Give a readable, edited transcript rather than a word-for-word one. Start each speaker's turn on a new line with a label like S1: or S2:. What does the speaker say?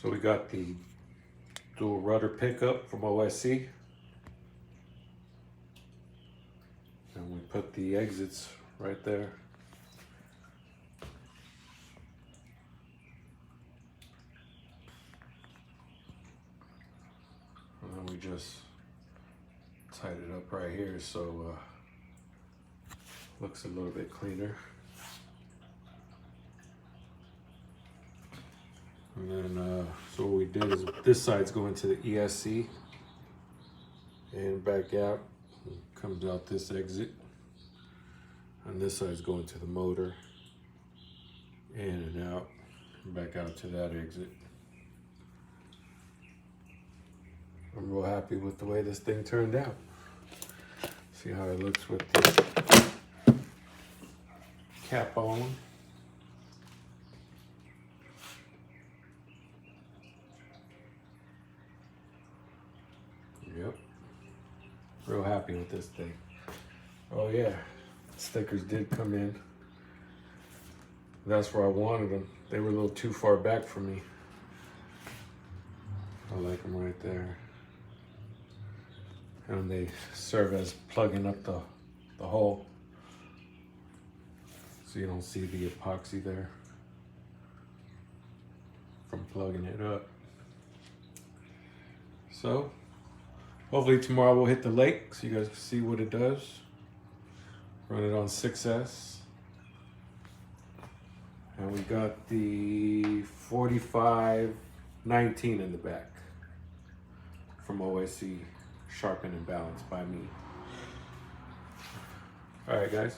S1: So we got the dual rudder pickup from OSE. And we put the exits right there. And then we just tied it up right here so looks a little bit cleaner. And then so what we did is this side's going to the ESC and back out. Comes out this exit. And this side's going to the motor, in and out, and back out to that exit. I'm real happy with the way this thing turned out. See how it looks with the cap on. Yep. Real happy with this thing. Oh yeah. Stickers did come in. That's where I wanted them. They were a little too far back for me. I like them right there. And they serve as plugging up the hole. So you don't see the epoxy there from plugging it up. So hopefully tomorrow we'll hit the lake so you guys can see what it does. Run it on 6S. And we got the 4519 in the back from OSE, Sharpen and Balance by me. All right, guys.